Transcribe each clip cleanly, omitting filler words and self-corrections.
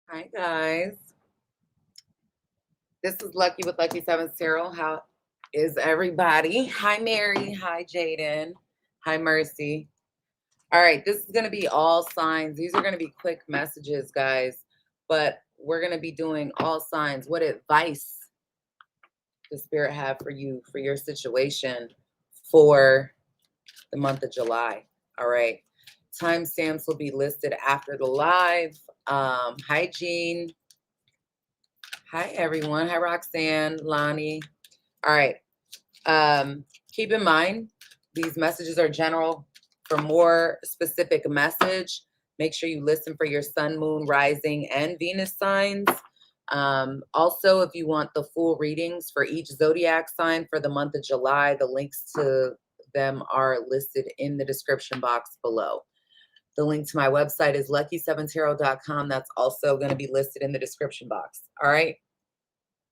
Hi guys. This is Lucky with Lucky Seven Cyril. How is everybody? Hi Mary. Hi Jaden. Hi Mercy. All right, this is going to be all signs. These are going to be quick messages, guys, but we're going to be doing all signs. What advice does Spirit have for you for your situation for the month of July? All right. Timestamps will be listed after the live. Hi Jean. Hi everyone. Hi Roxanne, Lonnie. All right. Keep in mind, these messages are general. For more specific message, make sure you listen for your sun, moon, rising, and Venus signs. Also, if you want the full readings for each zodiac sign for the month of July, the links to them are listed in the description box below. The link to my website is lucky7tarot.com. That's also going to be listed in the description box. All right.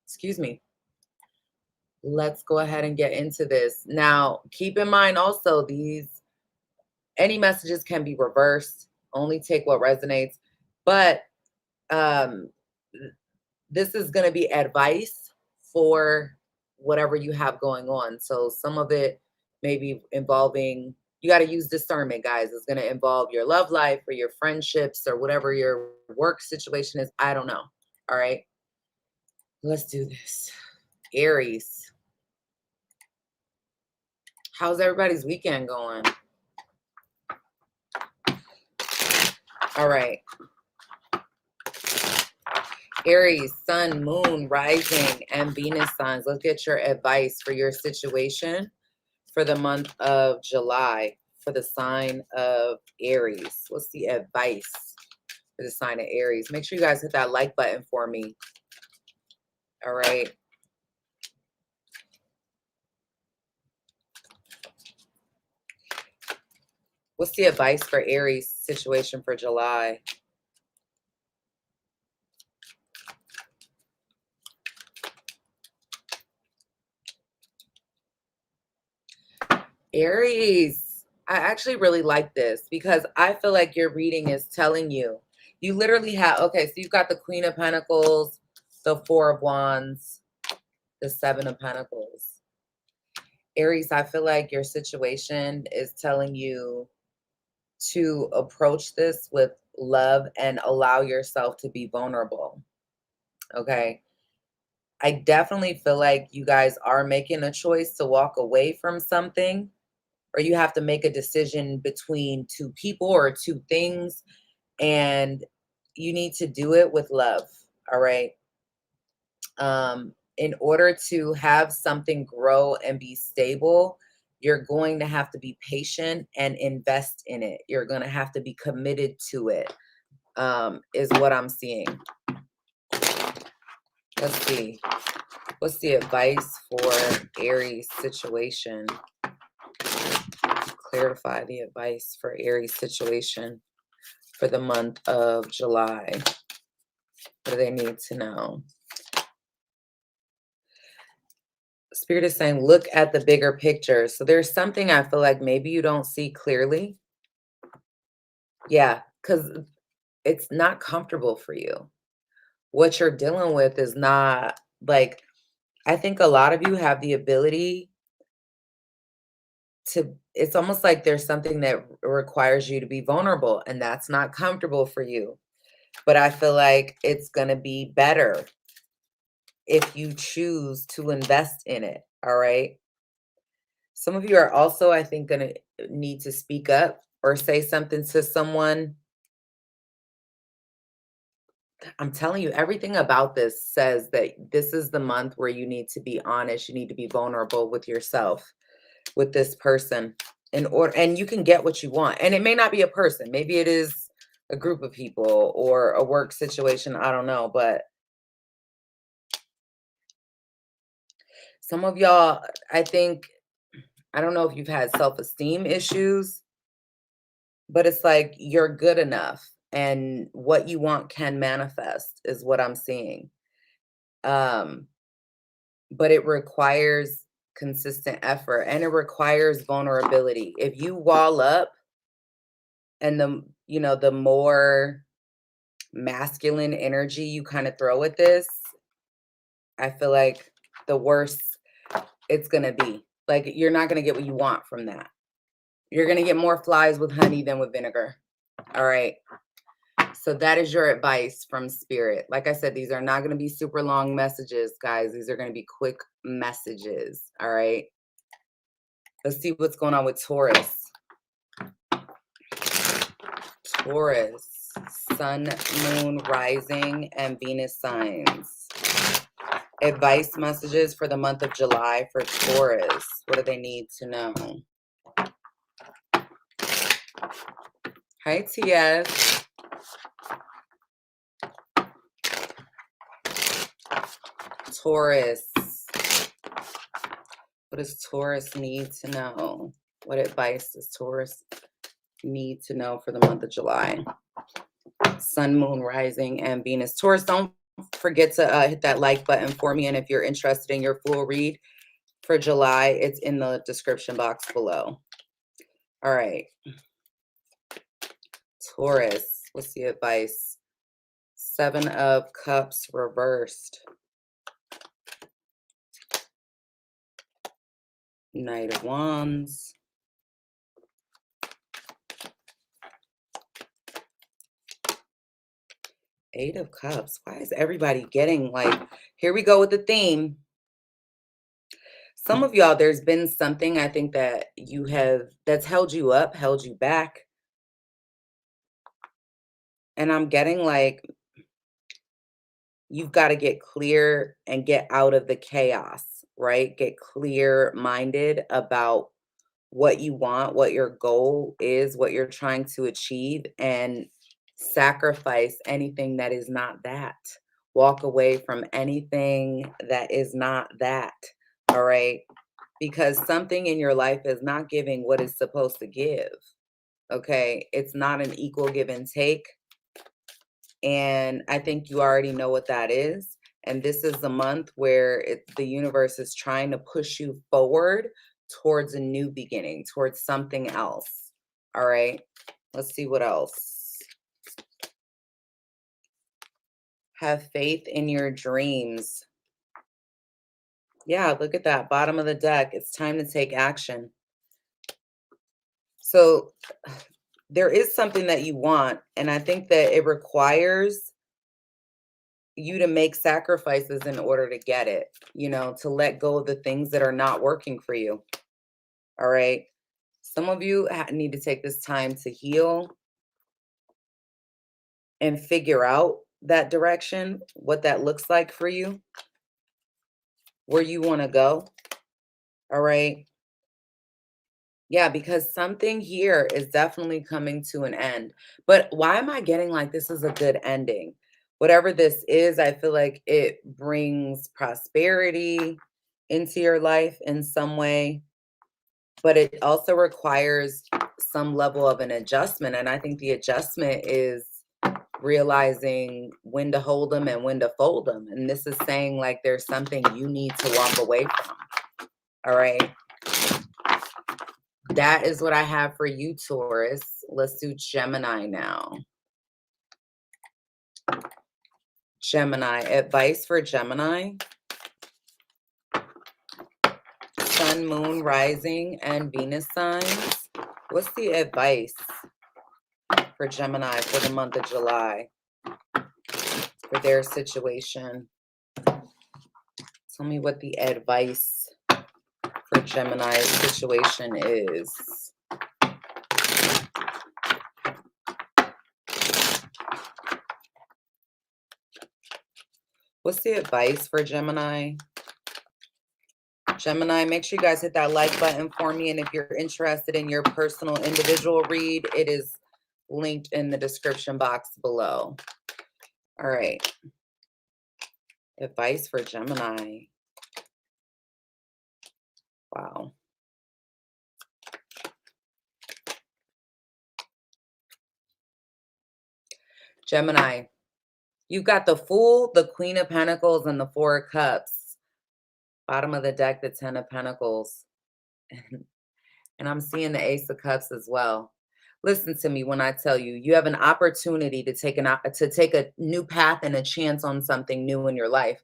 Excuse me. Let's go ahead and get into this. Now, keep in mind also any messages can be reversed. Only take what resonates. But this is going to be advice for whatever you have going on. So some of it may be involving, you got to use discernment, guys. It's going to involve your love life or your friendships or whatever your work situation is. I don't know. All right. Let's do this. Aries. How's everybody's weekend going? All right. Aries, sun, moon, rising, and Venus signs. Let's get your advice for your situation for the month of July for the sign of Aries. What's the advice for the sign of Aries? Make sure you guys hit that like button for me. All right. What's the advice for Aries situation for July? Aries, I actually really like this because I feel like your reading is telling you. You literally have, okay, so you've got the Queen of Pentacles, the Four of Wands, the Seven of Pentacles. Aries, I feel like your situation is telling you to approach this with love and allow yourself to be vulnerable. Okay. I definitely feel like you guys are making a choice to walk away from something, or you have to make a decision between two people or two things, and you need to do it with love. All right. In order to have something grow and be stable, you're going to have to be patient and invest in it. You're going to have to be committed to it, is what I'm seeing. Let's see. What's the advice for Aries situation? Clarify the advice for Aries situation for the month of July. What do they need to know? Spirit is saying, look at the bigger picture. So there's something I feel like maybe you don't see clearly. Yeah, because it's not comfortable for you. What you're dealing with is not like, I think a lot of you have the ability to, it's almost like there's something that requires you to be vulnerable, and that's not comfortable for you. But I feel like it's going to be better if you choose to invest in it. All right. Some of you are also, I think, going to need to speak up or say something to someone. I'm telling you, everything about this says that this is the month where you need to be honest. You need to be vulnerable with yourself, with this person, in order, and you can get what you want. And it may not be a person. Maybe it is a group of people or a work situation. I don't know. But some of y'all, I think, I don't know if you've had self-esteem issues, but it's like you're good enough and what you want can manifest is what I'm seeing. Um, but it requires consistent effort and it requires vulnerability. If you wall up And the more masculine energy you kind of throw at this, I feel like the worse it's going to be. Like, you're not going to get what you want from that. You're going to get more flies with honey than with vinegar. All right. So that is your advice from Spirit. Like I said, these are not going to be super long messages, guys. These are going to be quick messages. All right. Let's see what's going on with Taurus. Taurus, Sun, Moon, Rising, and Venus signs. Advice messages for the month of July for Taurus. What do they need to know? Hi, TS. Taurus. What does Taurus need to know? What advice does Taurus need to know for the month of July? Sun, Moon, Rising, and Venus. Taurus, don't forget to hit that like button for me. And if you're interested in your full read for July, it's in the description box below. All right. Taurus, what's the advice? 7 of Cups reversed. Knight of Wands. Eight of Cups. Why is everybody getting like, here we go with the theme. Some of y'all, there's been something I think that you have, that's held you up, held you back. And I'm getting like, you've got to get clear and get out of the chaos, right? Get clear-minded about what you want, what your goal is, what you're trying to achieve, and sacrifice anything that is not that. Walk away from anything that is not that, all right? Because something in your life is not giving what it's supposed to give, okay? It's not an equal give and take. And I think you already know what that is. And this is the month where the universe is trying to push you forward towards a new beginning, towards something else. All right. Let's see what else. Have faith in your dreams. Yeah, look at that. Bottom of the deck. It's time to take action. So there is something that you want, and I think that it requires you to make sacrifices in order to get it, to let go of the things that are not working for you. All right. Some of you need to take this time to heal and figure out that direction, what that looks like for you, where you want to go. All right. Yeah, because something here is definitely coming to an end. But why am I getting like this is a good ending? Whatever this is, I feel like it brings prosperity into your life in some way, but it also requires some level of an adjustment. And I think the adjustment is realizing when to hold them and when to fold them. And this is saying like there's something you need to walk away from. All right. That is what I have for you, Taurus. Let's do Gemini now. Gemini, advice for Gemini. Sun, Moon, Rising, and Venus signs. What's the advice for Gemini for the month of July? For their situation. Tell me what the advice for Gemini's situation is. What's the advice for Gemini? Gemini, make sure you guys hit that like button for me. And if you're interested in your personal individual read, it is linked in the description box below. All right. Advice for Gemini. Wow. Gemini, you've got the Fool, the Queen of Pentacles, and the Four of Cups. Bottom of the deck, the 10 of Pentacles. And I'm seeing the Ace of Cups as well. Listen to me when I tell you, you have an opportunity to take a new path and a chance on something new in your life,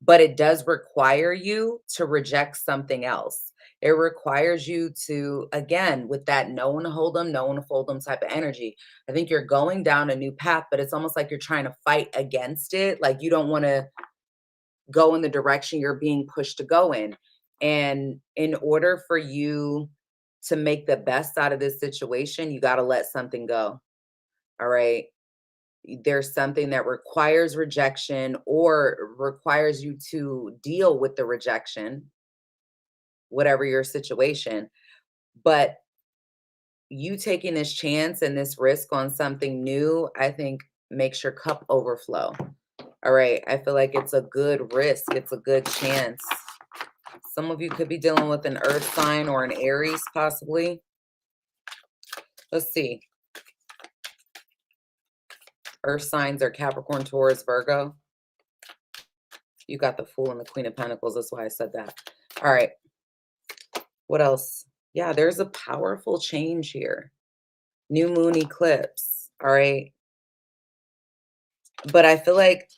but it does require you to reject something else. It requires you to, again, with that no one to hold them, no one to fold them type of energy. I think you're going down a new path, but it's almost like you're trying to fight against it. Like you don't want to go in the direction you're being pushed to go in. And in order for you to make the best out of this situation, you got to let something go. All right. There's something that requires rejection or requires you to deal with the rejection, whatever your situation. But you taking this chance and this risk on something new, I think makes your cup overflow. All right. I feel like it's a good risk. It's a good chance. Some of you could be dealing with an earth sign or an Aries, possibly. Let's see. Earth signs are Capricorn, Taurus, Virgo. You got the Fool and the Queen of Pentacles. That's why I said that. All right. What else? Yeah, there's a powerful change here. New moon eclipse. All right. But I feel like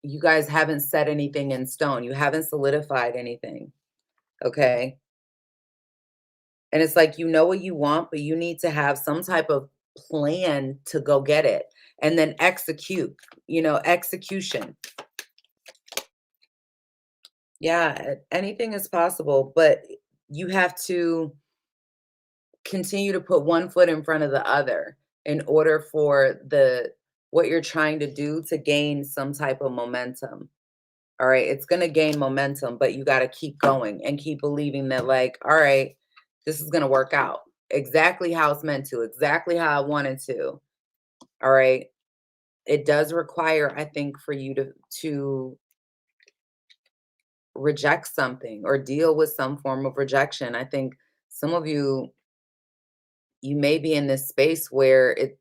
you guys haven't set anything in stone. You haven't solidified anything. Okay. And it's like, you know what you want, but you need to have some type of plan to go get it and then execute, execution. Yeah, anything is possible, but you have to continue to put one foot in front of the other in order for what you're trying to do to gain some type of momentum. All right, it's going to gain momentum, but you got to keep going and keep believing that, like, all right, this is going to work out exactly how it's meant to, exactly how I wanted to. All right. It does require, I think, for you to reject something or deal with some form of rejection. I think some of you may be in this space where it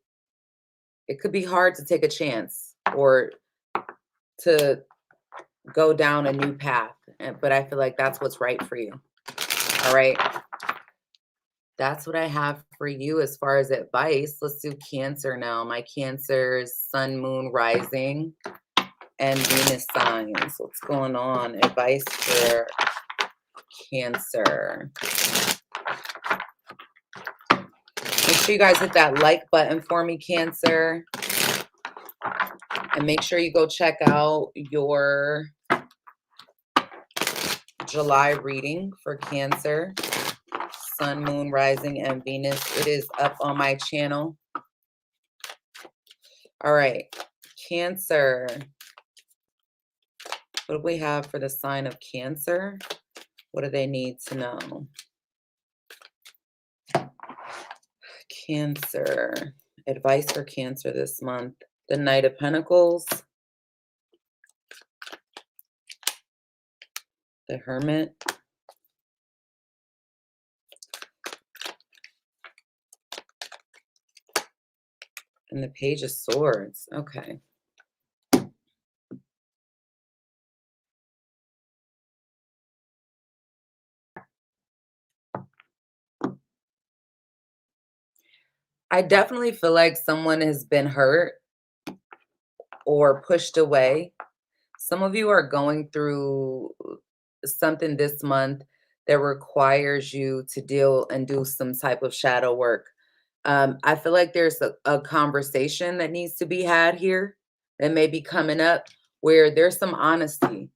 could be hard to take a chance or to go down a new path, but I feel like that's what's right for you. All right. That's what I have for you as far as advice. Let's do Cancer now. My Cancer's Sun, Moon, Rising, and Venus signs. What's going on? Advice for Cancer. Make sure you guys hit that like button for me, Cancer. And make sure you go check out your July reading for Cancer. Sun, Moon, Rising, and Venus. It is up on my channel. All right. Cancer. What do we have for the sign of Cancer? What do they need to know? Cancer. Advice for Cancer this month. The Knight of Pentacles. The Hermit. And the Page of Swords. Okay. I definitely feel like someone has been hurt or pushed away. Some of you are going through something this month that requires you to deal and do some type of shadow work. I feel like there's a conversation that needs to be had here that may be coming up where there's some honesty.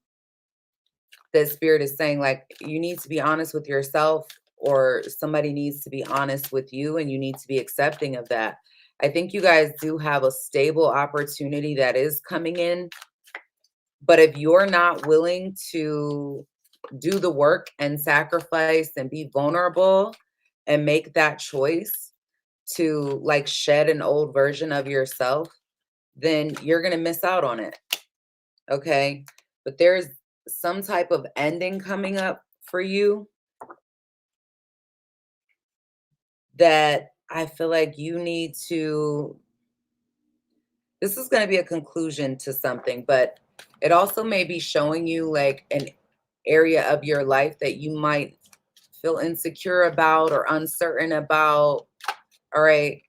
That Spirit is saying, like, you need to be honest with yourself, or somebody needs to be honest with you, and you need to be accepting of that. I think you guys do have a stable opportunity that is coming in. But if you're not willing to do the work and sacrifice and be vulnerable and make that choice to, like, shed an old version of yourself, then you're going to miss out on it. Okay. But there's some type of ending coming up for you that I feel like you need to, this is going to be a conclusion to something, but it also may be showing you like an area of your life that you might feel insecure about or uncertain about. All right.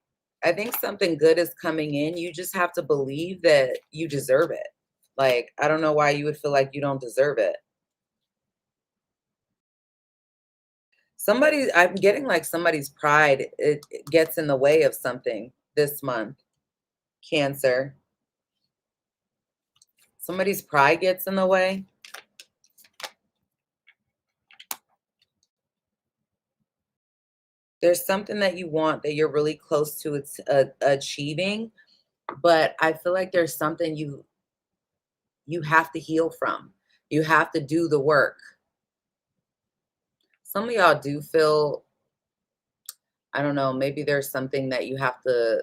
I think something good is coming in. You just have to believe that you deserve it. Like, I don't know why you would feel like you don't deserve it. I'm getting like somebody's pride, it gets in the way of something this month. Cancer. Somebody's pride gets in the way. There's something that you want that you're really close to achieving, but I feel like there's something you have to heal from. You have to do the work. Some of y'all do feel, I don't know, maybe there's something that you have to,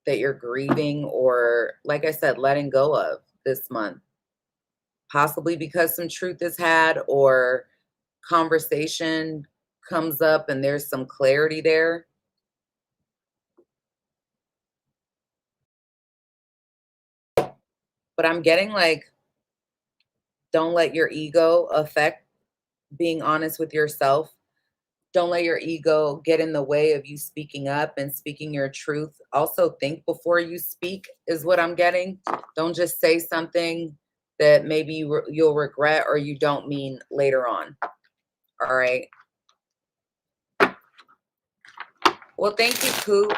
that you're grieving or, like I said, letting go of this month. Possibly because some truth is had or conversation comes up and there's some clarity there. But I'm getting like, don't let your ego affect being honest with yourself. Don't let your ego get in the way of you speaking up and speaking your truth. Also, think before you speak, is what I'm getting. Don't just say something that maybe you'll regret or you don't mean later on. All right. Well, thank you, Coop.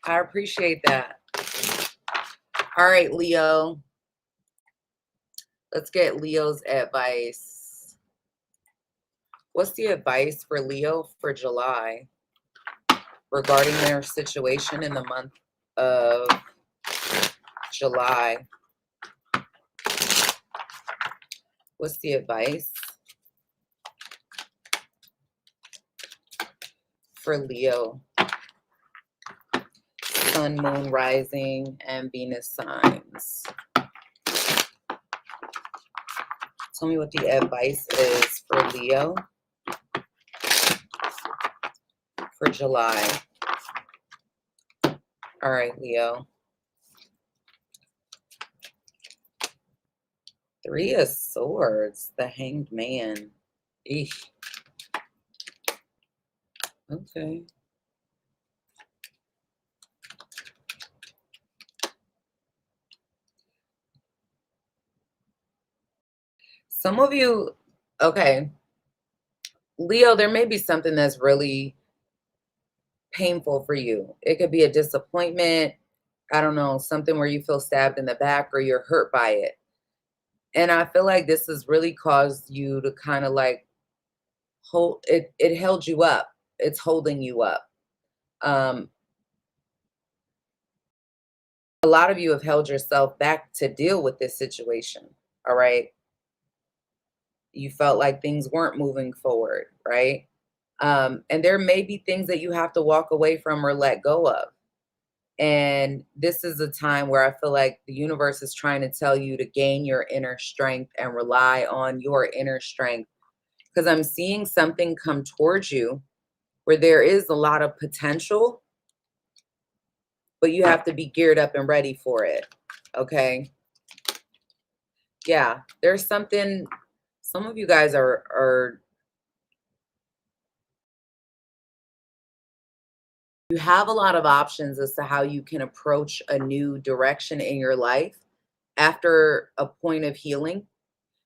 I appreciate that. All right, Leo. Let's get Leo's advice. What's the advice for Leo for July regarding their situation in the month of July? What's the advice for Leo? Sun, moon, rising, and Venus signs. Tell me what the advice is for Leo for July. All right, Leo. 3 of Swords, the Hanged Man. Eesh. Okay. Some of you, okay. Leo, there may be something that's really painful for you. It could be a disappointment. I don't know, something where you feel stabbed in the back or you're hurt by it. And I feel like this has really caused you to kind of like hold it. It held you up. It's holding you up. A lot of you have held yourself back to deal with this situation. All right. You felt like things weren't moving forward, right? And there may be things that you have to walk away from or let go of. And this is a time where I feel like the universe is trying to tell you to gain your inner strength and rely on your inner strength. Because I'm seeing something come towards you where there is a lot of potential, but you have to be geared up and ready for it. Okay. Yeah, there's something, some of you guys are you have a lot of options as to how you can approach a new direction in your life after a point of healing.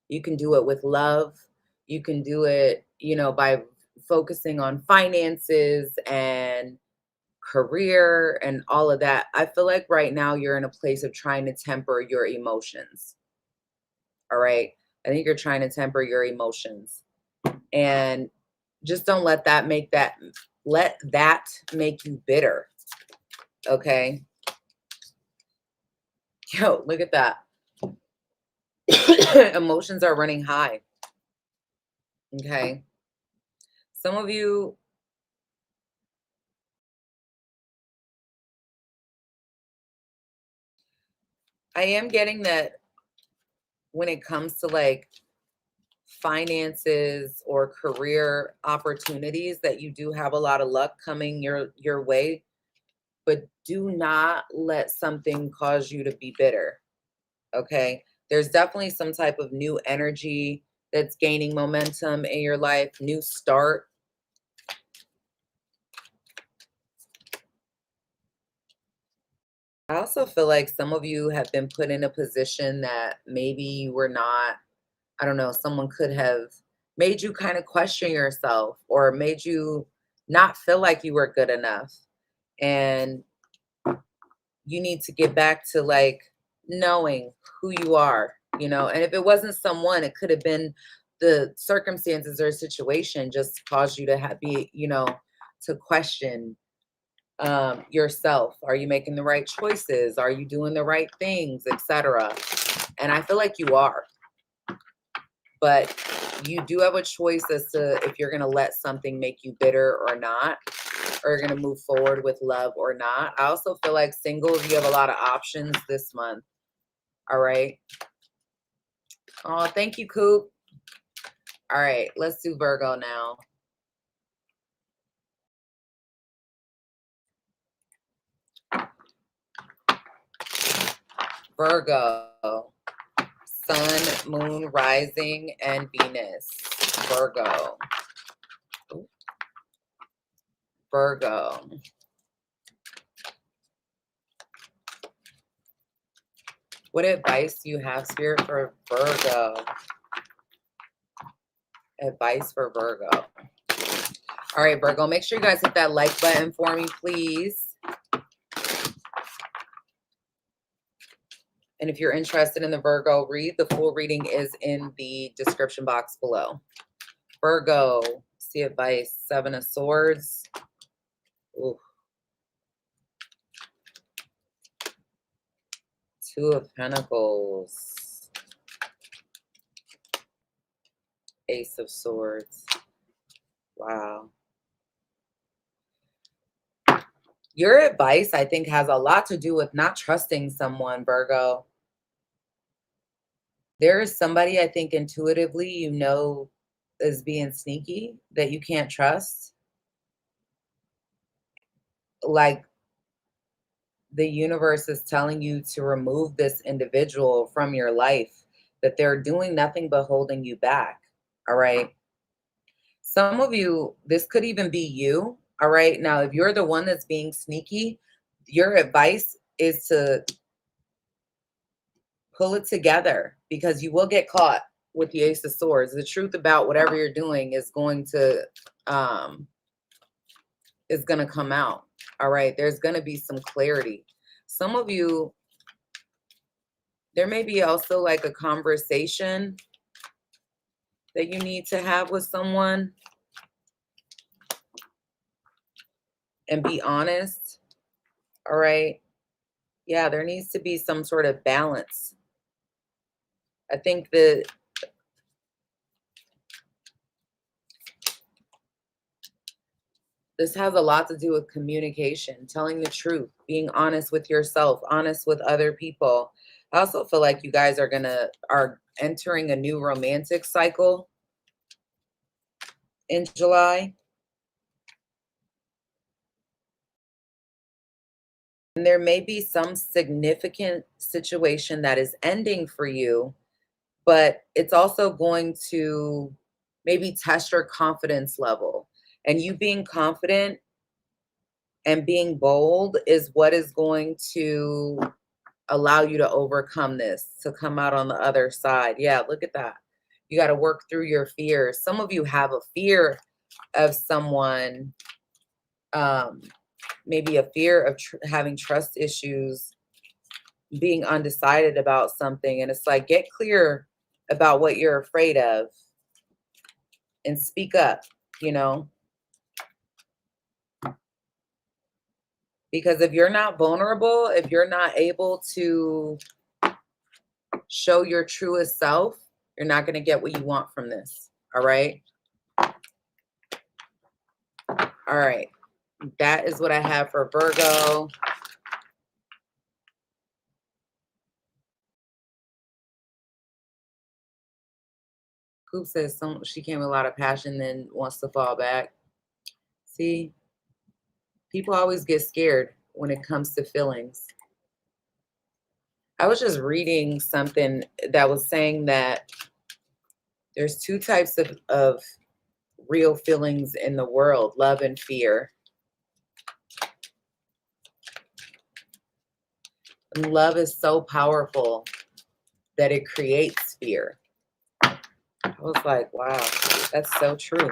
You can do it with love. You can do it, you know, by focusing on finances and career and all of that. I feel like right now you're in a place of trying to temper your emotions. All right. I think you're trying to temper your emotions. And just don't let that make you bitter. Okay. Yo, look at that. Emotions are running high. Okay. Some of you, I am getting that when it comes to like finances or career opportunities, that you do have a lot of luck coming your way, but do not let something cause you to be bitter. Okay. There's definitely some type of new energy that's gaining momentum in your life, new start. I also feel like some of you have been put in a position that maybe you were not, I don't know, someone could have made you kind of question yourself or made you not feel like you were good enough. And you need to get back to like knowing who you are, you know. And if it wasn't someone, it could have been the circumstances or situation just caused you to be, you know, to question yourself. Are you making the right choices? Are you doing the right things, etc.? And I feel like you are, but you do have a choice as to if you're going to let something make you bitter or not, or you're going to move forward with love or not. I also feel like singles, you have a lot of options this month. All right. Oh, thank you, Coop. All right, let's do Virgo now. Virgo, Sun, Moon, Rising, and Venus. Virgo. Virgo. What advice do you have, Spirit, for Virgo? Advice for Virgo. All right, Virgo, make sure you guys hit that like button for me, please. And if you're interested in the Virgo read, the full reading is in the description box below. Virgo, see advice, 7 of Swords. Ooh. 2 of Pentacles. Ace of Swords. Wow. Your advice, I think, has a lot to do with not trusting someone, Virgo. There is somebody, I think, intuitively, you know, is being sneaky that you can't trust. Like the universe is telling you to remove this individual from your life, that they're doing nothing but holding you back. All right. Some of you, this could even be you. All right. Now, if you're the one that's being sneaky, your advice is to pull it together, because you will get caught with the Ace of Swords. The truth about whatever you're doing is going to come out. All right. There's going to be some clarity. Some of you, there may be also like a conversation that you need to have with someone and be honest. All right. Yeah, there needs to be some sort of balance. I think that this has a lot to do with communication, telling the truth, being honest with yourself, honest with other people. I also feel like you guys are entering a new romantic cycle in July. And there may be some significant situation that is ending for you, but it's also going to maybe test your confidence level. And you being confident and being bold is what is going to allow you to overcome this, to come out on the other side. Yeah, look at that. You got to work through your fears. Some of you have a fear of someone, maybe a fear of having trust issues, being undecided about something. And it's like, get clear about what you're afraid of and speak up, you know. Because if you're not vulnerable, if you're not able to show your truest self, you're not going to get what you want from this. All right. All right. That is what I have for Virgo. Coop says she came with a lot of passion, then wants to fall back. See, people always get scared when it comes to feelings. I was just reading something that was saying that There's two types of real feelings in the world, love and fear. And love is so powerful that it creates fear. I was like, wow, that's so true.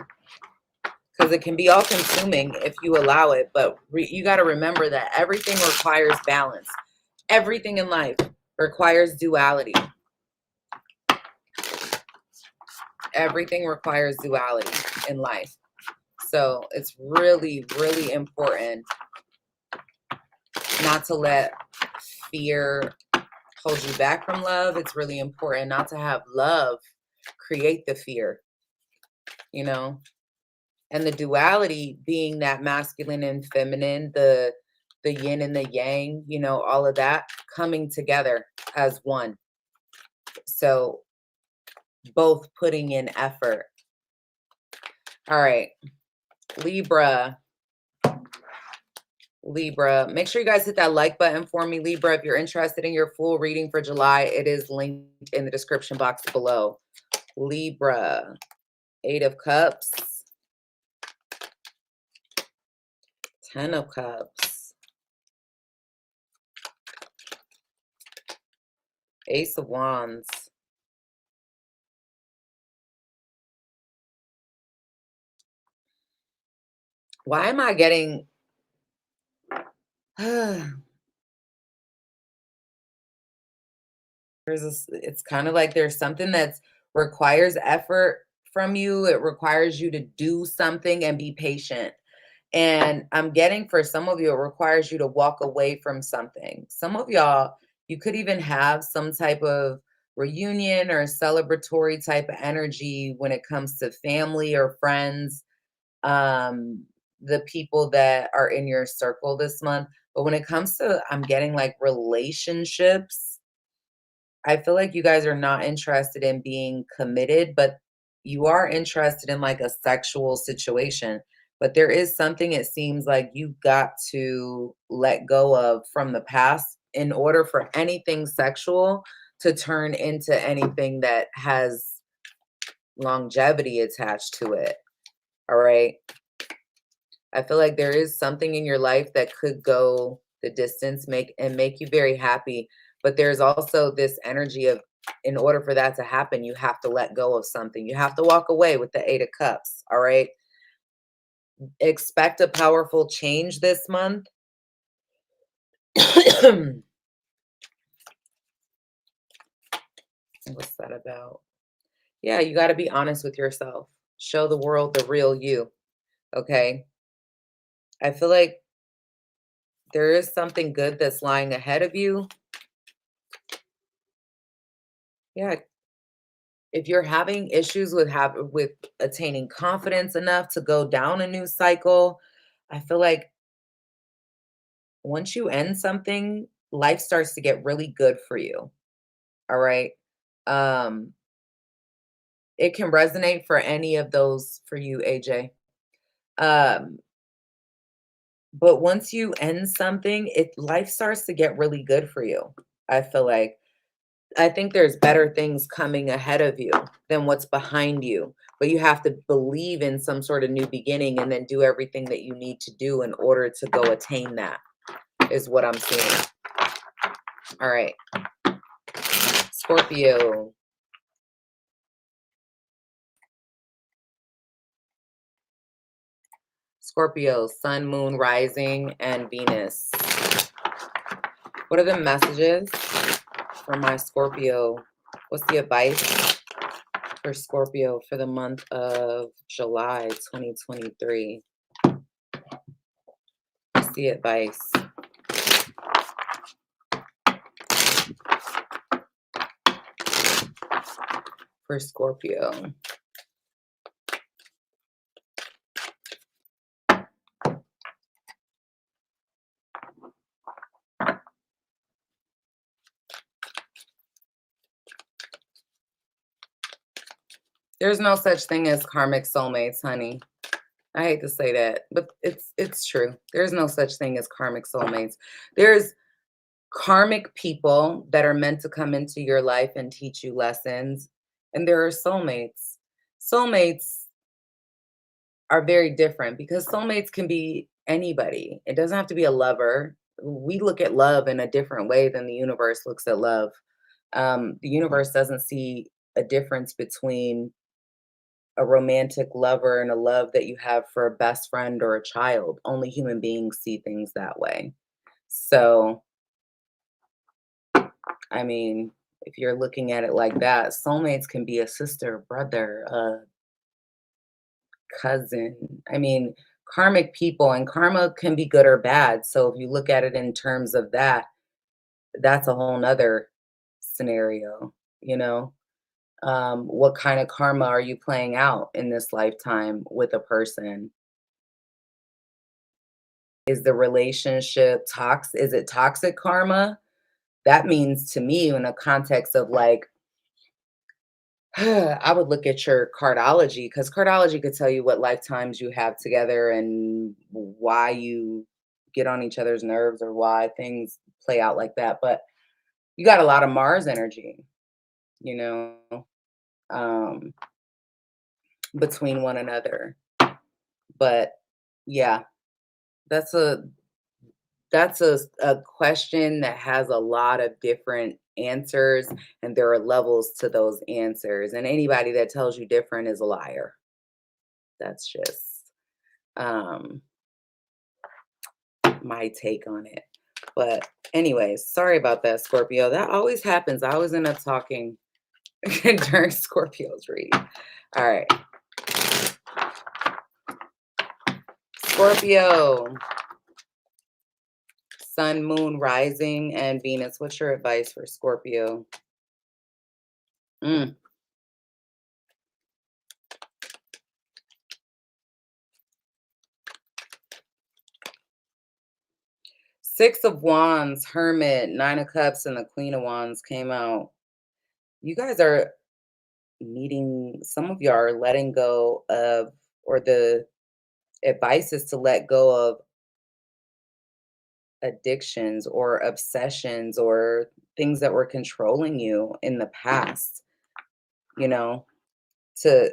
Because it can be all consuming if you allow it, but you got to remember that everything requires balance. Everything in life requires duality. Everything requires duality in life. So it's really, really important not to let fear hold you back from love. It's really important not to have love create the fear, you know? And the duality being that masculine and feminine, the yin and the yang, you know, all of that coming together as one. So both putting in effort. All right, Libra. Libra, make sure you guys hit that like button for me, Libra. If you're interested in your full reading for July, it is linked in the description box below. Libra, 8 of Cups, 10 of Cups, Ace of Wands. Why am I getting... it's kind of like there's something that requires effort from you. It requires you to do something and be patient. And I'm getting, for some of you, it requires you to walk away from something. Some of y'all, you could even have some type of reunion or celebratory type of energy when it comes to family or friends, the people that are in your circle this month. But when it comes to, I'm getting like relationships, I feel like you guys are not interested in being committed, but you are interested in like a sexual situation. But there is something, it seems like you've got to let go of from the past in order for anything sexual to turn into anything that has longevity attached to it. All right. I feel like there is something in your life that could go the distance, make you very happy. But there's also this energy of, in order for that to happen, you have to let go of something. You have to walk away with the 8 of Cups. All right. Expect a powerful change this month. What's that about? Yeah, you got to be honest with yourself. Show the world the real you. Okay. I feel like there is something good that's lying ahead of you. Yeah. If you're having issues with attaining confidence enough to go down a new cycle, I feel like once you end something, life starts to get really good for you. All right. Um, it can resonate for any of those for you, AJ. Um, but once you end something, life starts to get really good for you. I feel like I think there's better things coming ahead of you than what's behind you. But you have to believe in some sort of new beginning and then do everything that you need to do in order to go attain that, is what I'm seeing. All right. Scorpio. Scorpio, Sun, Moon, Rising, and Venus. What are the messages for my Scorpio? What's the advice for Scorpio for the month of July 2023? What's the advice? For Scorpio. There's no such thing as karmic soulmates, honey. I hate to say that, but it's true. There's no such thing as karmic soulmates. There's karmic people that are meant to come into your life and teach you lessons, and there are soulmates. Soulmates are very different because soulmates can be anybody. It doesn't have to be a lover. We look at love in a different way than the universe looks at love. The universe doesn't see a difference between a romantic lover and a love that you have for a best friend or a child. Only human beings see things that way. So, I mean, if you're looking at it like that, soulmates can be a sister, brother, a cousin. I mean, karmic people, and karma can be good or bad. So if you look at it in terms of that, that's a whole nother scenario, you know? What kind of karma are you playing out in this lifetime with a person? Is the relationship toxic? Is it toxic karma? That means to me, in a context of like, I would look at your cardology because cardology could tell you what lifetimes you have together and why you get on each other's nerves or why things play out like that. But you got a lot of Mars energy, you know, um, between one another. But yeah, that's a question that has a lot of different answers, and there are levels to those answers. And anybody that tells you different is a liar. That's just um my take on it. But anyways, sorry about that, Scorpio. That always happens. I always end up talking during Scorpio's read. All right. Scorpio, Sun, Moon, Rising, and Venus. What's your advice for Scorpio? Mm. Six of Wands, Hermit, Nine of Cups, and the Queen of Wands came out. You guys are needing, some of y'all are letting go of, or the advice is to let go of addictions or obsessions or things that were controlling you in the past, you know, to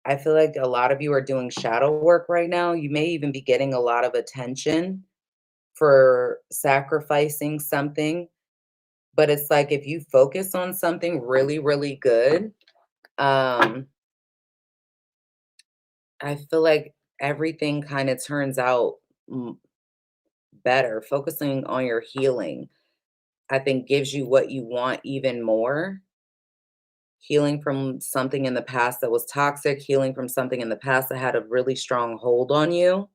I feel like a lot of you are doing shadow work right now. You may even be getting a lot of attention for sacrificing something, but it's like if you focus on something really, really good, um, I feel like everything kind of turns out better. Focusing on your healing, I think, gives you what you want even more. Healing from something in the past that was toxic, healing from something in the past that had a really strong hold on you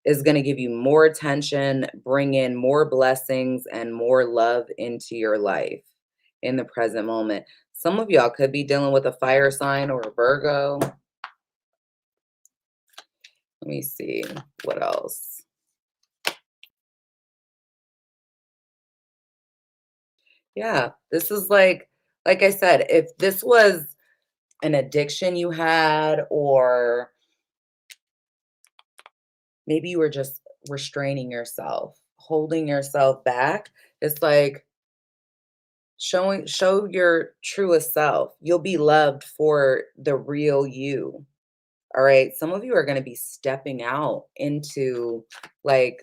is going to give you more attention, bring in more blessings and more love into your life in the present moment. Some of y'all could be dealing with a fire sign or a Virgo. Let me see what else. Yeah, this is like I said, if this was an addiction you had, or maybe you were just restraining yourself, holding yourself back, it's like show your truest self. You'll be loved for the real you. All right. Some of you are going to be stepping out into like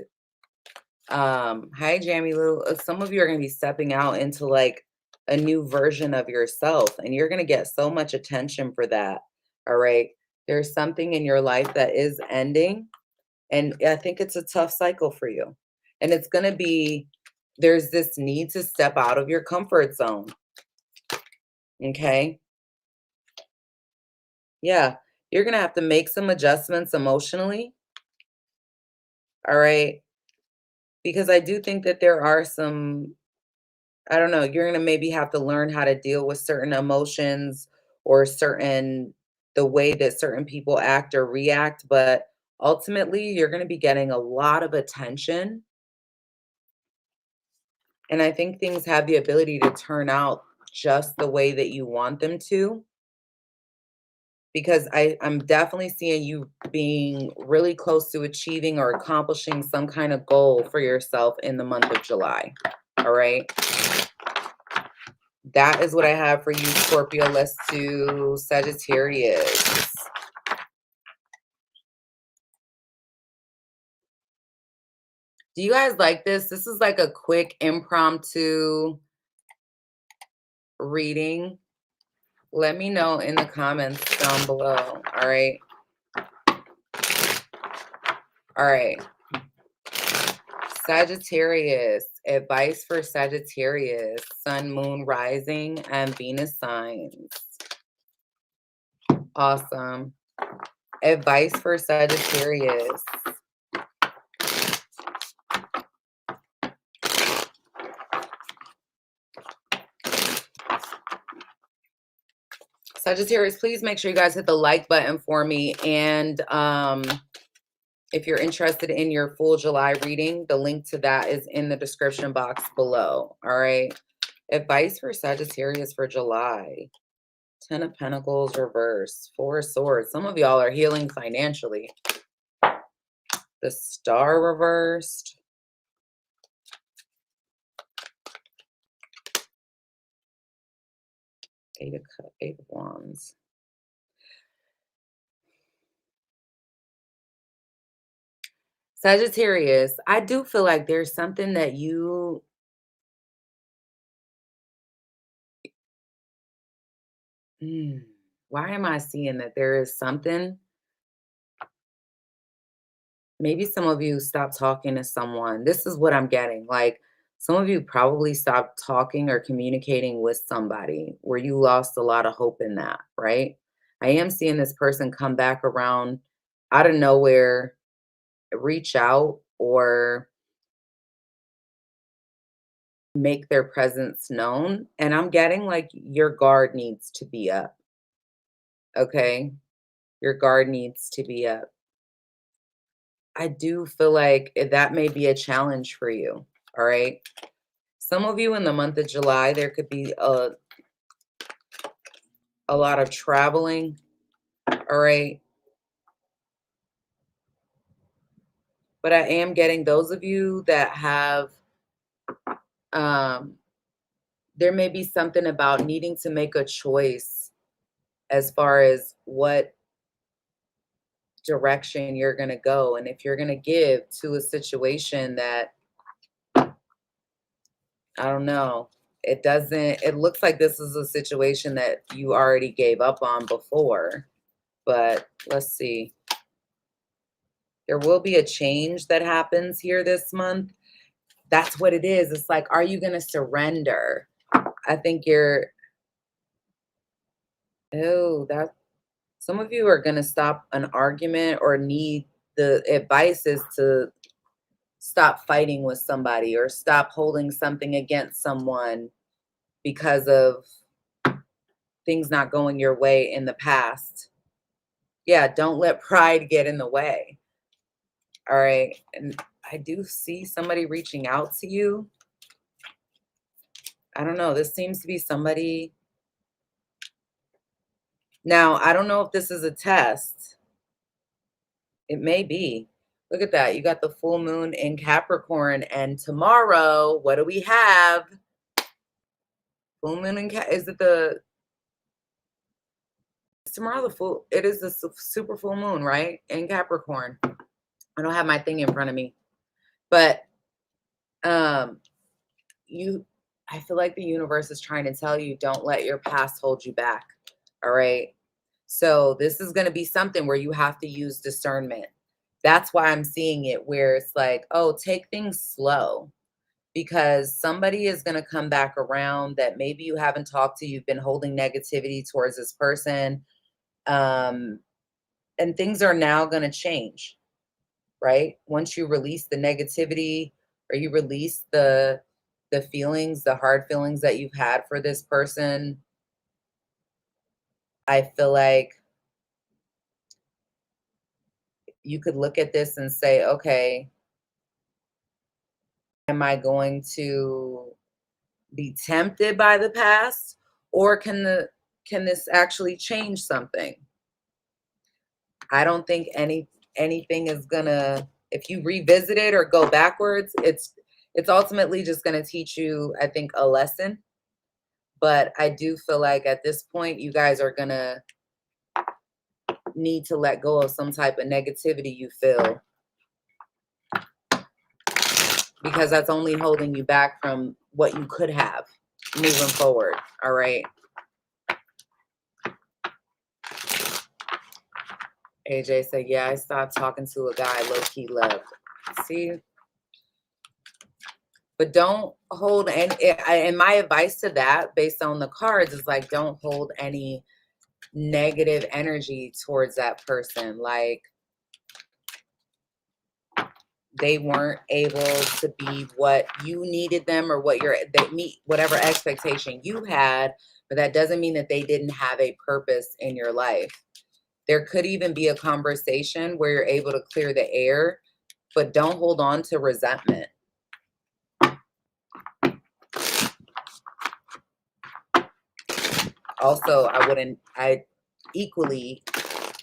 hi Jamie Lou. Some of you are going to be stepping out into like a new version of yourself, and you're going to get so much attention for that. All right. There's something in your life that is ending, and I think it's a tough cycle for you. And it's going to be, there's this need to step out of your comfort zone. Okay. Yeah. You're going to have to make some adjustments emotionally. All right. Because I do think that there are some, I don't know, you're going to maybe have to learn how to deal with certain emotions or the way that certain people act or react. But ultimately, you're going to be getting a lot of attention. And I think things have the ability to turn out just the way that you want them to. Because I'm definitely seeing you being really close to achieving or accomplishing some kind of goal for yourself in the month of July. All right. That is what I have for you, Scorpio. Let's do Sagittarius. Do you guys like this? This is like a quick impromptu reading. Let me know in the comments down below. All right. All right. Sagittarius. Advice for Sagittarius. Sun, moon, rising, and Venus signs. Awesome. Advice for Sagittarius. Sagittarius, please make sure you guys hit the like button for me. And if you're interested in your full July reading, the link to that is in the description box below. All right. Advice for Sagittarius for July. 10 of Pentacles reverse. 4 of Swords. Some of y'all are healing financially. The Star reversed. Eight of Wands. Sagittarius, I do feel like there's something that you why am I seeing that there is something? Maybe some of you stopped talking to someone. This is what I'm getting. Like some of you probably stopped talking or communicating with somebody where you lost a lot of hope in that, right? I am seeing this person come back around out of nowhere, reach out or make their presence known. And I'm getting like your guard needs to be up. Okay. Your guard needs to be up. I do feel like that may be a challenge for you. All right. Some of you in the month of July, there could be a lot of traveling. All right. But I am getting those of you that have, there may be something about needing to make a choice as far as what direction you're going to go. And if you're going to give to a situation that, I don't know, it looks like this is a situation that you already gave up on before. But let's see. There will be a change that happens here this month. That's what it is. It's like, are you going to surrender? I think some of you are going to stop an argument or need the advice is to stop fighting with somebody or stop holding something against someone because of things not going your way in the past. Yeah, don't let pride get in the way. All right. And I do see somebody reaching out to you. I don't know. This seems to be somebody. Now, I don't know if this is a test. It may be. Look at that. You got the full moon in Capricorn. And tomorrow, what do we have? Full moon in is it the tomorrow the full it is the super full moon, right? In Capricorn. I don't have my thing in front of me. But I feel like the universe is trying to tell you don't let your past hold you back. All right. So this is going to be something where you have to use discernment. That's why I'm seeing it where it's like, oh, take things slow. Because somebody is going to come back around that maybe you haven't talked to, you've been holding negativity towards this person. And things are now going to change, right? Once you release the negativity or you release the feelings, the hard feelings that you've had for this person, I feel like you could look at this and say, okay, am I going to be tempted by the past, or can this actually change something? I don't think anything is gonna, if you revisit it or go backwards, it's ultimately just gonna teach you, I think, a lesson. But I do feel like at this point, you guys are going to need to let go of some type of negativity you feel, because that's only holding you back from what you could have moving forward. All right. AJ said, yeah, I stopped talking to a guy low-key left. See? But don't hold and my advice to that, based on the cards, is like, don't hold any negative energy towards that person. Like, they weren't able to be what you needed them, or what they meet whatever expectation you had, but that doesn't mean that they didn't have a purpose in your life. There could even be a conversation where you're able to clear the air, but don't hold on to resentment. Also, I equally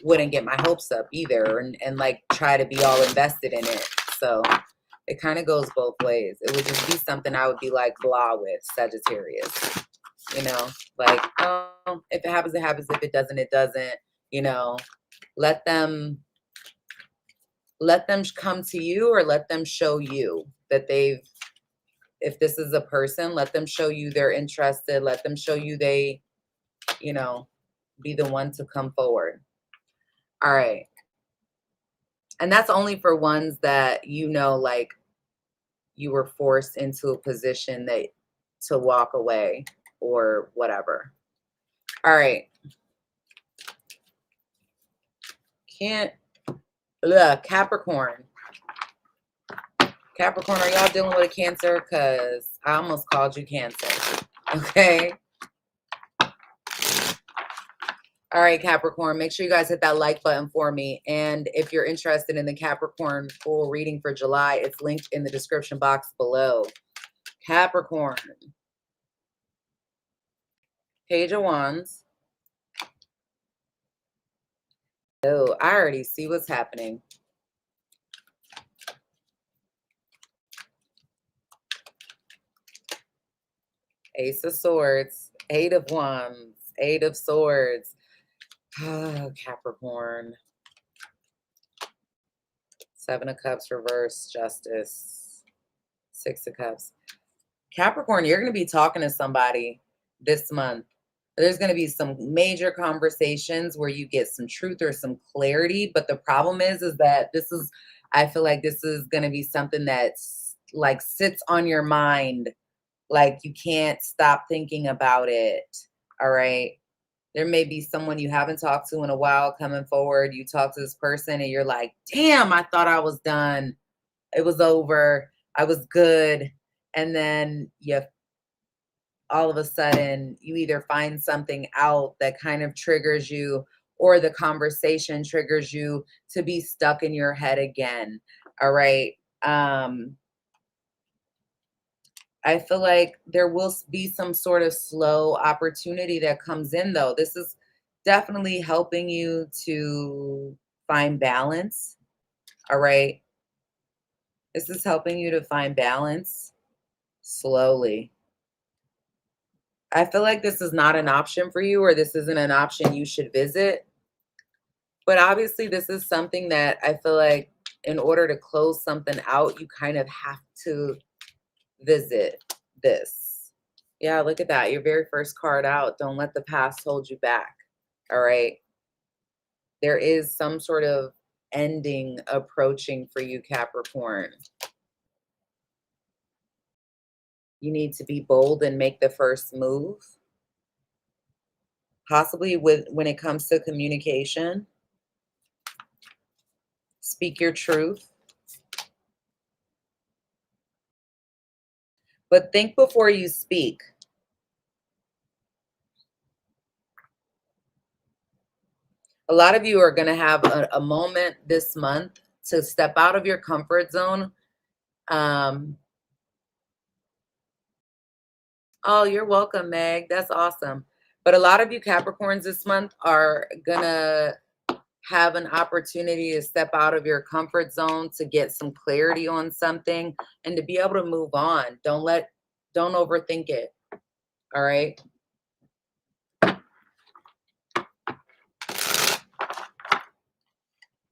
wouldn't get my hopes up either, and like try to be all invested in it. So it kind of goes both ways. It would just be something I would be like blah with Sagittarius, you know, like, oh, if it happens, it happens. If it doesn't, it doesn't, you know. Let them come to you, or let them show you that if this is a person, let them show you they're interested. Let them show you they, you know, be the one to come forward. All right. And that's only for ones that, you know, like you were forced into a position to walk away or whatever. All right. Capricorn. Capricorn, are y'all dealing with a Cancer? Because I almost called you Cancer. Okay. All right, Capricorn, make sure you guys hit that like button for me. And if you're interested in the Capricorn full reading for July, it's linked in the description box below. Capricorn. Page of Wands. Oh, I already see what's happening. Ace of Swords. Eight of Wands. Eight of Swords. Oh, Capricorn. Seven of Cups, reverse, Justice. Six of Cups. Capricorn, you're going to be talking to somebody this month. There's going to be some major conversations where you get some truth or some clarity. But the problem is that I feel like this is going to be something that's like sits on your mind. Like you can't stop thinking about it. All right. There may be someone you haven't talked to in a while coming forward. You talk to this person and you're like, damn, I thought I was done. It was over. I was good. And then all of a sudden you either find something out that kind of triggers you, or the conversation triggers you to be stuck in your head again. All right. I feel like there will be some sort of slow opportunity that comes in, though. This is definitely helping you to find balance. All right. This is helping you to find balance slowly. I feel like this is not an option for you, or this isn't an option you should visit. But obviously, this is something that I feel like in order to close something out, you kind of have to visit this. Yeah, look at that. Your very first card out. Don't let the past hold you back. All right. There is some sort of ending approaching for you, Capricorn. You need to be bold and make the first move. Possibly when it comes to communication. Speak your truth. But think before you speak. A lot of you are going to have a moment this month to step out of your comfort zone. Oh, you're welcome, Meg. That's awesome. But a lot of you Capricorns this month are going to have an opportunity to step out of your comfort zone to get some clarity on something and to be able to move on. Don't overthink it. All right.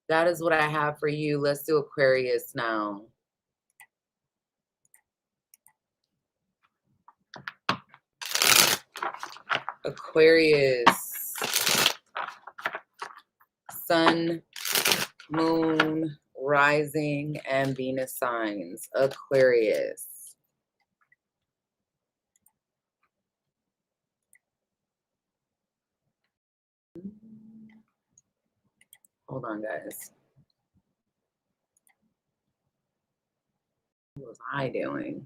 That is what I have for you. Let's do Aquarius now. Aquarius. Sun, Moon, Rising, and Venus signs. Aquarius. Hold on, guys. What was I doing?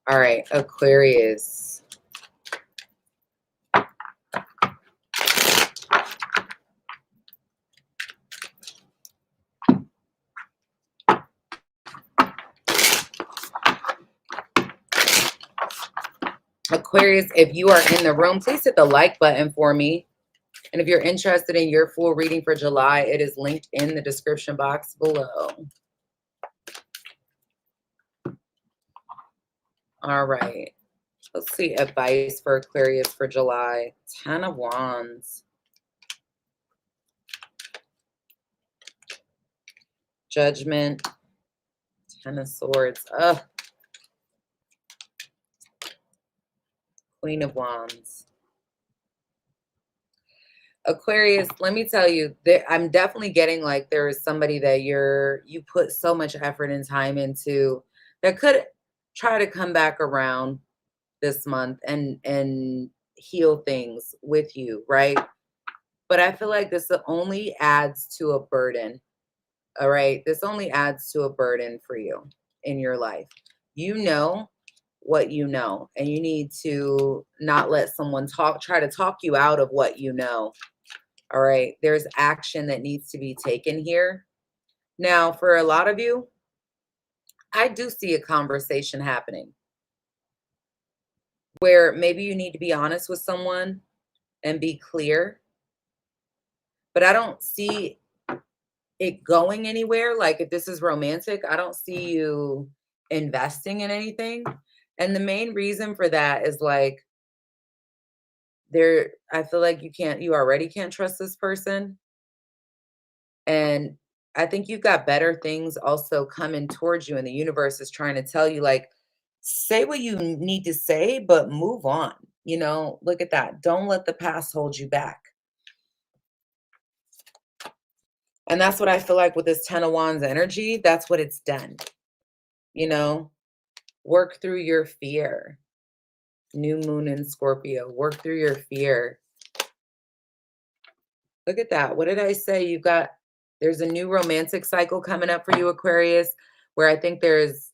All right, Aquarius. Aquarius, if you are in the room, please hit the like button for me. And if you're interested in your full reading for July, it is linked in the description box below. All right. Let's see advice for Aquarius for July. 10 of Wands. Judgment. 10 of Swords. Ugh. Queen of Wands. Aquarius, let me tell you, I'm definitely getting like there is somebody that you put so much effort and time into that could try to come back around this month and heal things with you, right? But I feel like this only adds to a burden. All right, this only adds to a burden for you in your life. You know what you know, and you need to not let someone try to talk you out of what you know. All right, there's action that needs to be taken here. Now, for a lot of you, I do see a conversation happening where maybe you need to be honest with someone and be clear, but I don't see it going anywhere. Like if this is romantic, I don't see you investing in anything. And the main reason for that is like I feel like you already can't trust this person. And I think you've got better things also coming towards you, and the universe is trying to tell you, like, say what you need to say, but move on. Look at that. Don't let the past hold you back. And that's what I feel like with this 10 of Wands energy. That's what it's done. Work through your fear. New moon in Scorpio. Work through your fear. Look at that. What did I say? There's a new romantic cycle coming up for you, Aquarius, where I think there's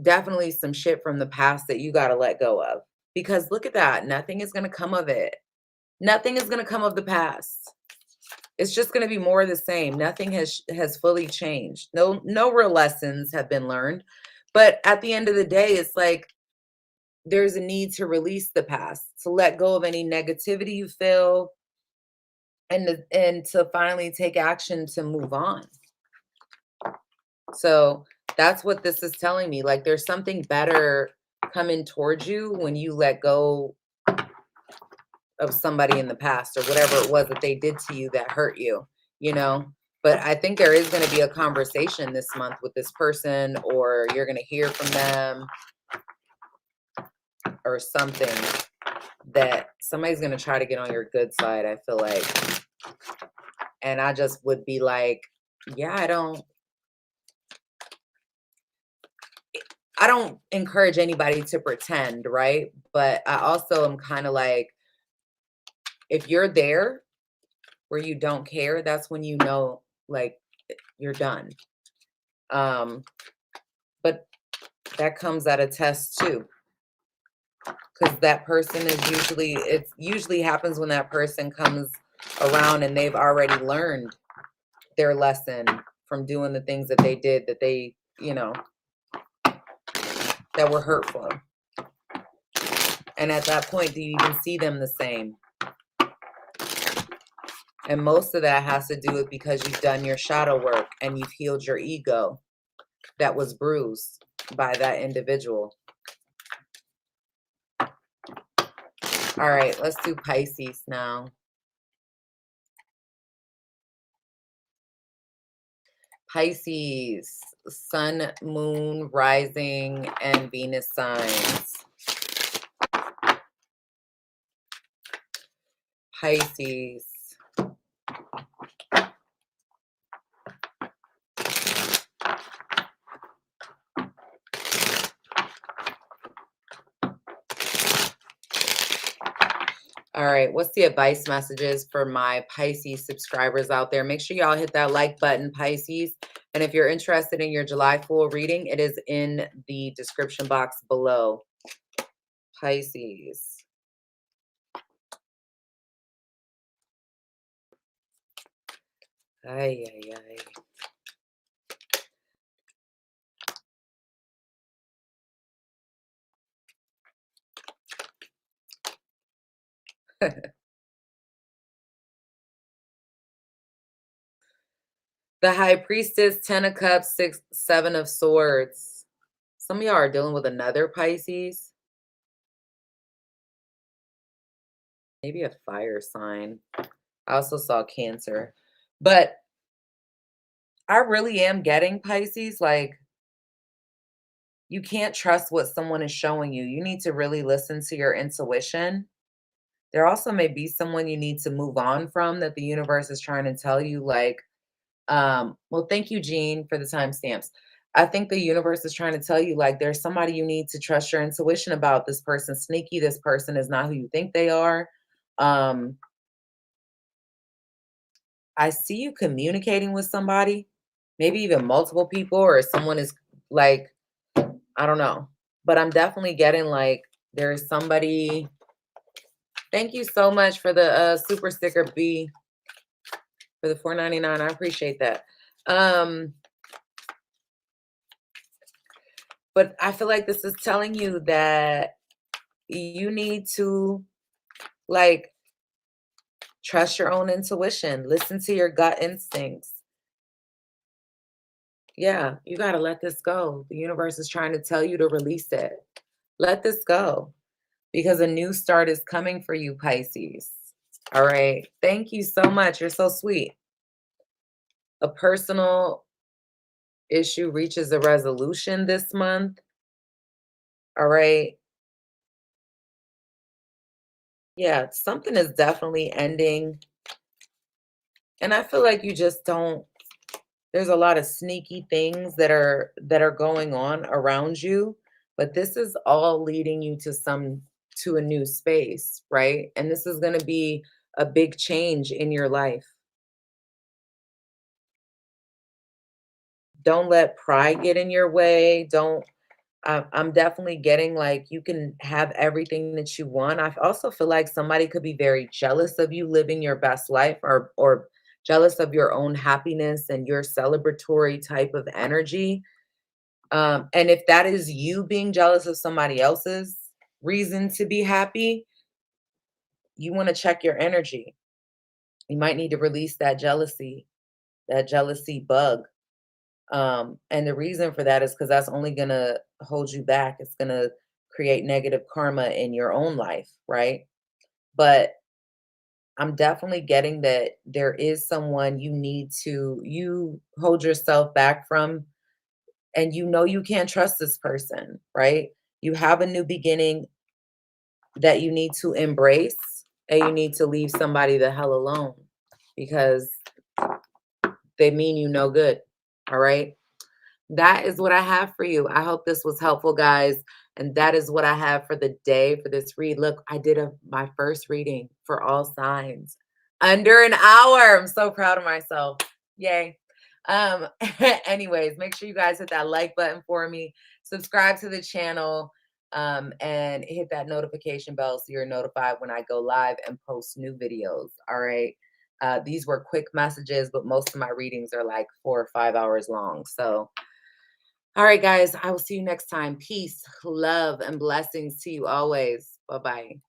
definitely some shit from the past that you got to let go of. Because look at that. Nothing is going to come of it. Nothing is going to come of the past. It's just going to be more of the same. Nothing has fully changed. No real lessons have been learned. But at the end of the day, it's like there's a need to release the past, to let go of any negativity you feel, and to finally take action to move on. So that's what this is telling me. Like there's something better coming towards you when you let go of somebody in the past or whatever it was that they did to you that hurt you, But I think there is going to be a conversation this month with this person, or you're going to hear from them or something, that somebody's going to try to get on your good side, I feel like. And I just would be like, yeah, I don't encourage anybody to pretend, right? But I also am kind of like, if you're there where you don't care, that's when you know, like, you're done. But that comes at a test too. Because that person it usually happens when that person comes around and they've already learned their lesson from doing the things that they did that they, that were hurtful. And at that point, do you even see them the same? And most of that has to do with because you've done your shadow work and you've healed your ego that was bruised by that individual. All right, let's do Pisces now. Pisces, sun, moon, rising, and Venus signs. Pisces. All right, what's the advice messages for my Pisces subscribers out there? Make sure y'all hit that like button, Pisces. And if you're interested in your July full reading, it is in the description box below. Pisces. Ay, ay, ay. The High Priestess, 10 of Cups, 7 of Swords. Some of y'all are dealing with another Pisces. Maybe a fire sign. I also saw Cancer. But I really am getting Pisces. Like, you can't trust what someone is showing you. You need to really listen to your intuition. There also may be someone you need to move on from that the universe is trying to tell you, like, well, thank you, Jean, for the timestamps. I think the universe is trying to tell you, like, there's somebody you need to trust your intuition about. This person's sneaky. This person is not who you think they are. I see you communicating with somebody, maybe even multiple people, or someone is like, I don't know. But I'm definitely getting like there's somebody. Thank you so much for the super sticker B for the $4.99. I appreciate that. But I feel like this is telling you that you need to, like, trust your own intuition. Listen to your gut instincts. Yeah, you got to let this go. The universe is trying to tell you to release it. Let this go because a new start is coming for you, Pisces. All right. Thank you so much. You're so sweet. A personal issue reaches a resolution this month. All right. Yeah, something is definitely ending. And I feel like you just don't, there's a lot of sneaky things that are going on around you, but this is all leading you to a new space, right? And this is going to be a big change in your life. Don't let pride get in your way. Don't I'm definitely getting like you can have everything that you want. I also feel like somebody could be very jealous of you living your best life, or jealous of your own happiness and your celebratory type of energy. And if that is you being jealous of somebody else's reason to be happy, you want to check your energy. You might need to release that jealousy bug. And the reason for that is because that's only going to hold you back. It's going to create negative karma in your own life, right? But I'm definitely getting that there is someone you hold yourself back from, and you know you can't trust this person, right? You have a new beginning that you need to embrace, and you need to leave somebody the hell alone because they mean you no good. All right. That is what I have for you. I hope this was helpful, guys. And that is what I have for the day for this read. Look, I did my first reading for all signs under an hour. I'm so proud of myself. Yay. Anyways, make sure you guys hit that like button for me. Subscribe to the channel. And hit that notification bell so you're notified when I go live and post new videos. All right. These were quick messages, but most of my readings are like 4 or 5 hours long. So, all right, guys, I will see you next time. Peace, love, and blessings to you always. Bye-bye.